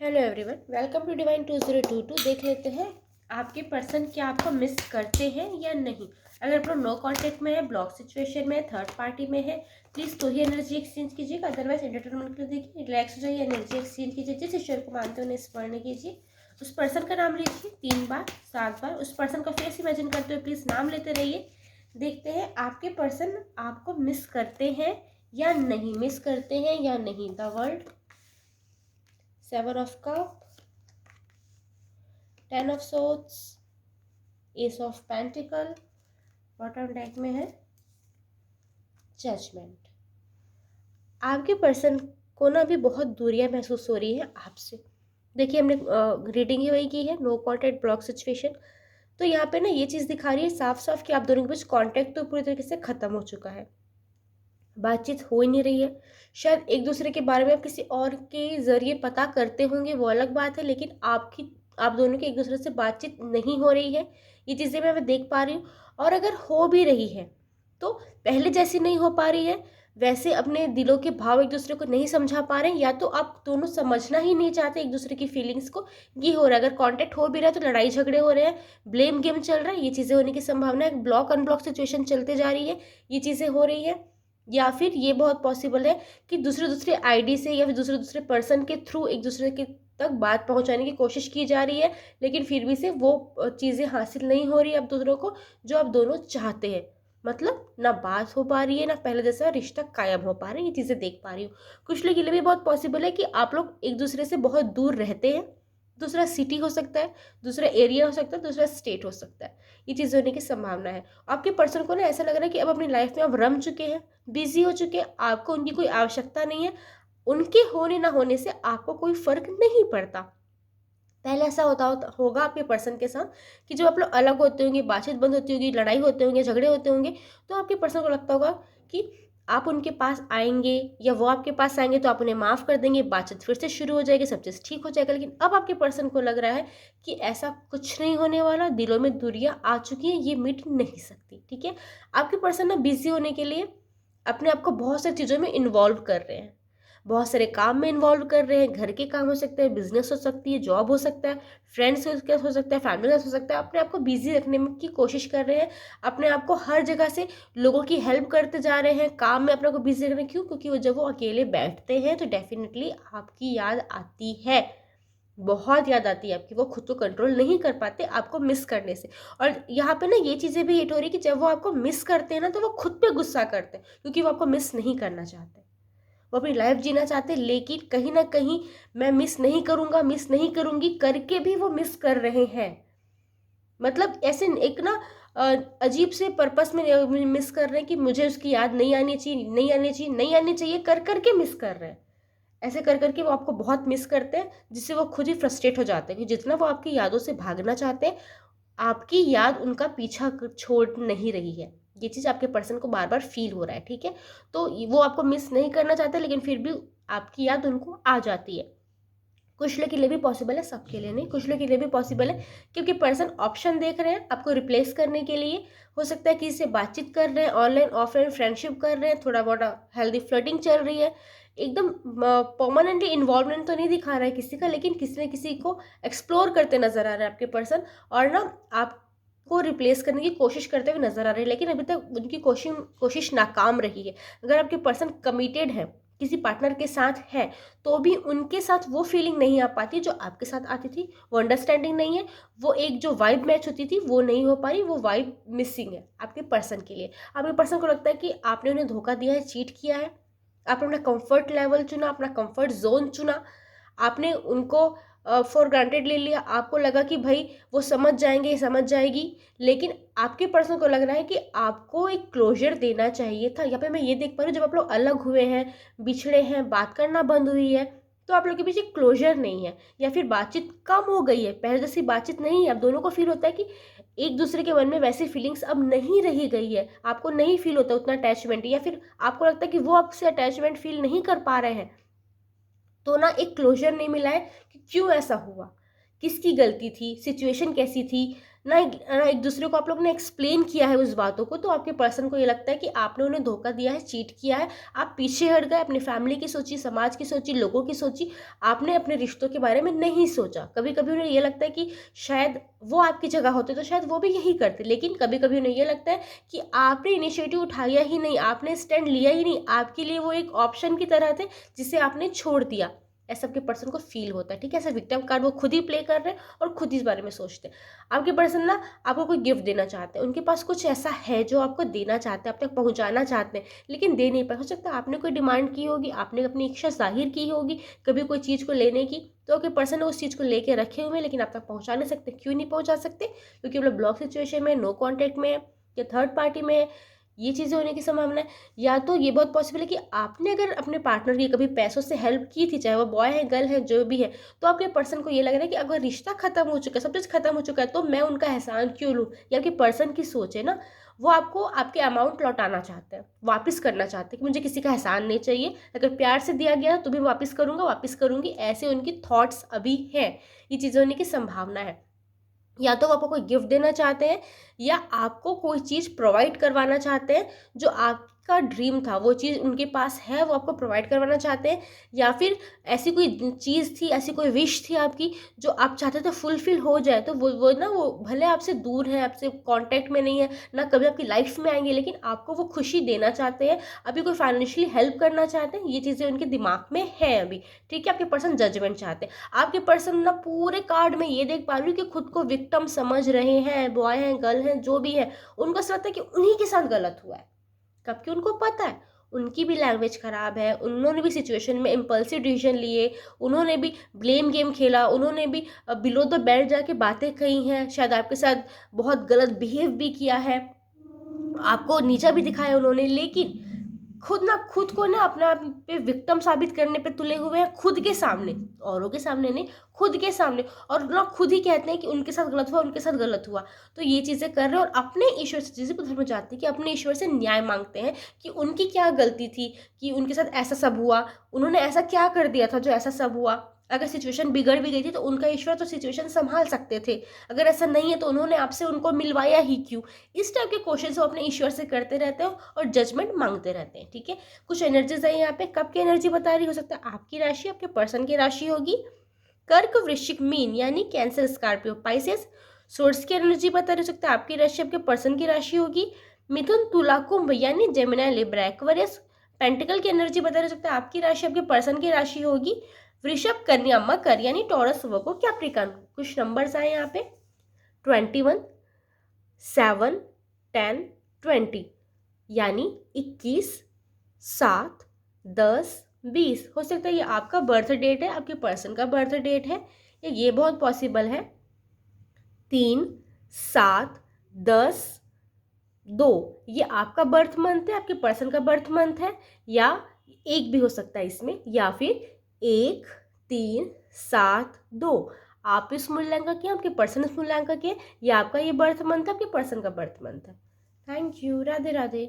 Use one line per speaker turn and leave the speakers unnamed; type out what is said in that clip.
Hello everyone, welcome to divine 2022। देख लेते हैं आपके पर्सन क्या आपको मिस करते हैं या नहीं। अगर आप लोग नो कांटेक्ट में है, ब्लॉक सिचुएशन में है, थर्ड पार्टी में है, प्लीज़ तो ही एनर्जी एक्सचेंज कीजिएगा। अदरवाइज एंटरटेनमेंट के लिए देखिए, रिलैक्स हो जाइए, एनर्जी एक्सचेंज कीजिए। जिस ईश्वर को मानते हो उन्हें स्मरण कीजिए। उस पर्सन का नाम लीजिए 3 बार 7 बार। उस पर्सन का फेस इमेजिन करते हुए प्लीज़ नाम लेते रहिए। देखते हैं आपके पर्सन आपको मिस करते हैं या नहीं, मिस करते हैं या नहीं। The world, 7 of cup, 10 of swords, S of pentacle, bottom deck में है जजमेंट। आपके पर्सन को ना अभी बहुत दूरियां महसूस हो रही है आपसे। देखिए, हमने रीडिंग ही वही की है, नो कॉन्टैक्ट ब्लॉक सिचुएशन। तो यहाँ पे ना ये चीज़ दिखा रही है साफ साफ कि आप दोनों के बीच कॉन्टैक्ट तो पूरी तरीके से ख़त्म हो चुका है, बातचीत हो ही नहीं रही है। शायद एक दूसरे के बारे में आप किसी और के ज़रिए पता करते होंगे, वो अलग बात है, लेकिन आप दोनों की एक दूसरे से बातचीत नहीं हो रही है। ये चीज़ें मैं देख पा रही हूँ। और अगर हो भी रही है तो पहले जैसी नहीं हो पा रही है, वैसे अपने दिलों के भाव एक दूसरे को नहीं समझा पा रहे हैं, या तो आप दोनों समझना ही नहीं चाहते एक दूसरे की फीलिंग्स को। ये हो रहा है, अगर कांटेक्ट हो भी रहा है तो लड़ाई झगड़े हो रहे हैं, ब्लेम गेम चल रहा है, ये चीज़ें होने की संभावना है। ब्लॉक अनब्लॉक सिचुएशन चलते जा रही है, ये चीज़ें हो रही है। या फिर ये बहुत पॉसिबल है कि दूसरे दूसरे आईडी से या फिर दूसरे दूसरे पर्सन के थ्रू एक दूसरे के तक बात पहुंचाने की कोशिश की जा रही है, लेकिन फिर भी से वो चीज़ें हासिल नहीं हो रही अब दोनों को जो आप दोनों चाहते हैं। मतलब ना बात हो पा रही है, ना पहले जैसा रिश्ता कायम हो पा रहा है। ये चीज़ें देख पा रही हूँ। कुछ लोग के लिए भी बहुत पॉसिबल है कि आप लोग एक दूसरे से बहुत दूर रहते हैं। दूसरा सिटी हो सकता है, दूसरा एरिया हो सकता है, दूसरा स्टेट हो सकता है। ये चीज़ होने की संभावना है। आपके पर्सन को ना ऐसा लग रहा है कि अब अपनी लाइफ में आप रम चुके हैं, बिजी हो चुके हैं, आपको उनकी कोई आवश्यकता नहीं है। उनके होने ना होने से आपको कोई फर्क नहीं पड़ता। पहले ऐसा होगा आपके पर्सन के साथ कि जब आप लोग अलग होते होंगे, बातचीत बंद होती होगी, लड़ाई होते होंगे, झगड़े होते होंगे, तो आपके पर्सन को लगता होगा कि आप उनके पास आएंगे या वो आपके पास आएंगे तो आप उन्हें माफ़ कर देंगे, बातचीत फिर से शुरू हो जाएगी, सब चीज़ ठीक हो जाएगा। लेकिन अब आपके पर्सन को लग रहा है कि ऐसा कुछ नहीं होने वाला, दिलों में दूरियां आ चुकी हैं, ये मिट नहीं सकती। ठीक है, आपके पर्सन ना बिजी होने के लिए अपने आप को बहुत सारी चीज़ों में इन्वॉल्व कर रहे हैं, बहुत सारे काम में इन्वॉल्व कर रहे हैं। घर के काम हो सकते हैं, बिजनेस हो सकती है, जॉब हो सकता है, फ्रेंड्स हो सकता है, फैमिली हो सकता है। अपने आप को बिजी रखने की कोशिश कर रहे हैं, अपने आप को हर जगह से लोगों की हेल्प करते जा रहे हैं, काम में अपने को बिजी रखने। क्यों? क्योंकि वो जब वो अकेले बैठते हैं तो डेफिनेटली आपकी याद आती है, बहुत याद आती है आपकी। वो खुद को कंट्रोल नहीं कर पाते आपको मिस करने से। और यहाँ पे ना ये चीज़ें भी हिट हो रही कि जब वो आपको मिस करते हैं ना, तो वो खुद पे गुस्सा करते हैं, क्योंकि वो आपको मिस नहीं करना चाहते। वो अपनी लाइफ जीना चाहते, लेकिन कहीं ना कहीं मैं मिस नहीं करूंगा, मिस नहीं करूंगी करके भी वो मिस कर रहे हैं। मतलब ऐसे एक ना अजीब से पर्पस में मिस कर रहे हैं कि मुझे उसकी याद नहीं आनी चाहिए, नहीं आनी चाहिए, नहीं आनी चाहिए, कर करके मिस कर रहे हैं। ऐसे कर करके वो आपको बहुत मिस करते हैं, जिससे वो खुद ही फ्रस्ट्रेट हो जाते हैं कि जितना वो आपकी यादों से भागना चाहते हैं, आपकी याद उनका पीछा छोड़ नहीं रही है। ये चीज़ आपके पर्सन को बार बार फील हो रहा है। ठीक है, तो वो आपको मिस नहीं करना चाहते, लेकिन फिर भी आपकी याद उनको आ जाती है। कुछ लोग के लिए भी पॉसिबल है, सबके लिए नहीं, कुछ लोग के लिए भी पॉसिबल है, क्योंकि पर्सन ऑप्शन देख रहे हैं आपको रिप्लेस करने के लिए। हो सकता है किसी से बातचीत कर रहे हैं, ऑनलाइन ऑफलाइन फ्रेंडशिप कर रहे हैं, थोड़ा बहुत हेल्दी फ्लर्टिंग चल रही है। एकदम परमानेंटली इन्वॉल्वमेंट तो नहीं दिखा रहा है किसी का, लेकिन किसी न किसी को एक्सप्लोर करते नजर आ रहा है आपके पर्सन। और ना आपको रिप्लेस करने की कोशिश करते हुए नजर आ रहे हैं, लेकिन अभी तक उनकी कोशिश नाकाम रही है। अगर आपके पर्सन कमिटेड है, किसी पार्टनर के साथ है, तो भी उनके साथ वो फीलिंग नहीं आ पाती जो आपके साथ आती थी। वो अंडरस्टैंडिंग नहीं है, वो एक जो वाइब मैच होती थी वो नहीं हो पा रही, वो वाइब मिसिंग है आपके पर्सन के लिए। आपके पर्सन को लगता है कि आपने उन्हें धोखा दिया है, चीट किया है। आपने अपना कंफर्ट लेवल चुना, अपना कंफर्ट जोन चुना, आपने उनको फॉर ग्रांटेड ले लिया। आपको लगा कि भाई वो समझ जाएंगे, समझ जाएगी, लेकिन आपके पर्सन को लग रहा है कि आपको एक क्लोजर देना चाहिए था। यहाँ पे मैं ये देख पा रही हूँ, जब आप लोग अलग हुए हैं, बिछड़े हैं, बात करना बंद हुई है, तो आप लोग के बीच एक क्लोजर नहीं है, या फिर बातचीत कम हो गई है, पहले जैसी बातचीत नहीं है। अब दोनों को फील होता है कि एक दूसरे के मन में वैसी फीलिंग्स अब नहीं रही गई है, आपको नहीं फील होता उतना अटैचमेंट, या फिर आपको लगता है कि वो आपसे अटैचमेंट फील नहीं कर पा रहे हैं। तो ना एक क्लोजर नहीं मिला है कि क्यों ऐसा हुआ, किसकी गलती थी, सिचुएशन कैसी थी, ना एक दूसरे को आप लोग ने एक्सप्लेन किया है उस बातों को, तो आपके पर्सन को ये लगता है कि आपने उन्हें धोखा दिया है, चीट किया है, आप पीछे हट गए, अपनी फैमिली की सोची, समाज की सोची, लोगों की सोची, आपने अपने रिश्तों के बारे में नहीं सोचा। कभी कभी उन्हें ये लगता है कि शायद वो आपकी जगह होते तो शायद वो भी यही करते, लेकिन कभी कभी उन्हें ये लगता है कि आपने इनिशिएटिव उठाया ही नहीं, आपने स्टैंड लिया ही नहीं, आपके लिए वो एक ऑप्शन की तरह थे जिसे आपने छोड़ दिया। ऐसा आपके पर्सन को फील होता है, ठीक है। ऐसा विक्टिम कार्ड वो खुद ही प्ले कर रहे हैं और खुद ही इस बारे में सोचते हैं। आपके पर्सन ना आपको कोई गिफ्ट देना चाहते हैं, उनके पास कुछ ऐसा है जो आपको देना चाहते हैं, आप तक पहुंचाना चाहते हैं, लेकिन दे नहीं पाए। हो सकता है आपने कोई डिमांड की होगी, आपने अपनी इच्छा जाहिर की होगी कभी कोई चीज़ को लेने की, तो आपके पर्सन उस चीज़ को लेके रखे हुए हैं लेकिन आप तक पहुंचा नहीं सकते। क्यों नहीं पहुंचा सकते? क्योंकि वो लोग ब्लॉक सिचुएशन में, नो कॉन्टेक्ट में है, या थर्ड पार्टी में है। ये चीज़ें होने की संभावना है। या तो ये बहुत पॉसिबल है कि आपने अगर अपने पार्टनर की कभी पैसों से हेल्प की थी, चाहे वो बॉय है, गर्ल है, जो भी है, तो आपके पर्सन को ये लग रहा है कि अगर रिश्ता खत्म हो चुका है, सब कुछ खत्म हो चुका है, तो मैं उनका एहसान क्यों लूँ। या आपके पर्सन की सोच है ना, वो आपको आपके अमाउंट लौटाना चाहते हैं, वापस करना चाहते हैं कि मुझे किसी का एहसान नहीं चाहिए, अगर प्यार से दिया गया तो भी वापस करूँगा, वापस करूँगी, ऐसे उनकी थॉट्स अभी हैं। ये चीज़ें होने की संभावना है। या तो वो आपको कोई गिफ्ट देना चाहते हैं, या आपको कोई चीज़ प्रोवाइड करवाना चाहते हैं जो आपका ड्रीम था, वो चीज़ उनके पास है, वो आपको प्रोवाइड करवाना चाहते हैं। या फिर ऐसी कोई चीज़ थी, ऐसी कोई विश थी आपकी जो आप चाहते थे फुलफिल हो जाए, तो वो ना वो भले आपसे दूर है, आपसे कांटेक्ट में नहीं है, ना कभी आपकी लाइफ में आएंगे, लेकिन आपको वो खुशी देना चाहते हैं, अभी कोई फाइनेंशियली हेल्प करना चाहते हैं। ये चीज़ें उनके दिमाग में है अभी, ठीक है। आपके पर्सन जजमेंट चाहते हैं। आपके पर्सन ना पूरे कार्ड में ये देख पा रही हूँ कि खुद को विक्टिम समझ रहे हैं, बॉय हैं, गर्ल हैं, जो भी है, उनको ऐसा लगता है कि उन्हीं के साथ गलत हुआ है। कब कि उनको पता है उनकी भी लैंग्वेज खराब है, उन्होंने भी सिचुएशन में इम्पल्सिव डिसीजन लिए, उन्होंने भी ब्लेम गेम खेला, उन्होंने भी बिलो द बेल्ट जाके बातें कही हैं, शायद आपके साथ बहुत गलत बिहेव भी किया है, आपको नीचा भी दिखाया उन्होंने, लेकिन खुद को ना अपना पे विक्टिम साबित करने पे तुले हुए हैं, खुद के सामने, औरों के सामने नहीं, खुद के सामने। और ना खुद ही कहते हैं कि उनके साथ गलत हुआ, उनके साथ गलत हुआ। तो ये चीज़ें कर रहे हैं और अपने ईश्वर से, जैसे को धर्म जाति कि अपने ईश्वर से न्याय मांगते हैं कि उनकी क्या गलती थी कि उनके साथ ऐसा सब हुआ, उन्होंने ऐसा क्या कर दिया था जो ऐसा सब हुआ। अगर सिचुएशन बिगड़ भी गई थी तो उनका ईश्वर तो सिचुएशन संभाल सकते थे, अगर ऐसा नहीं है तो उन्होंने आपसे उनको मिलवाया ही क्यों। इस टाइप के क्वेश्चन वो अपने ईश्वर से करते रहते हो और जजमेंट मांगते रहते हैं, ठीक है। कुछ एनर्जीज है यहाँ पे। कब की एनर्जी बता रही, हो सकता है आपकी राशि आपके पर्सन की राशि होगी। कर्क, वृश्चिक, मीन यानी कैंसर, स्कॉर्पियो, पाइसेस। सोर्स की एनर्जी बता रही, हो सकता है आपकी राशि आपके पर्सन की राशि होगी। मिथुन, तुला, कुंभ यानी जेमिनी, लिब्रा, एक्वेरियस। पेंटिकल की एनर्जी बता रही, हो सकता है आपकी राशि आपके पर्सन की राशि होगी। वृषभ, कन्या, मकर यानी टॉरस, वर्गो, कैप्रिकॉर्न। कुछ नंबर्स आए यहाँ पे 21, 7, 10, 20 यानी 21, 7, 10, 20। हो सकता है ये आपका बर्थ डेट है, आपके पर्सन का बर्थ डेट है, या ये बहुत पॉसिबल है 3, 7, 10, 2 ये आपका बर्थ मंथ है, आपके पर्सन का बर्थ मंथ है, या एक भी हो सकता है इसमें, या फिर 1, 3, 7, 2। आप इस मूल्यांक के, आपके पर्सन इस मूल्यांक के, या आपका ये बर्थ मंथ है, आपके पर्सन का बर्थ मंथ है। Thank you. राधे राधे।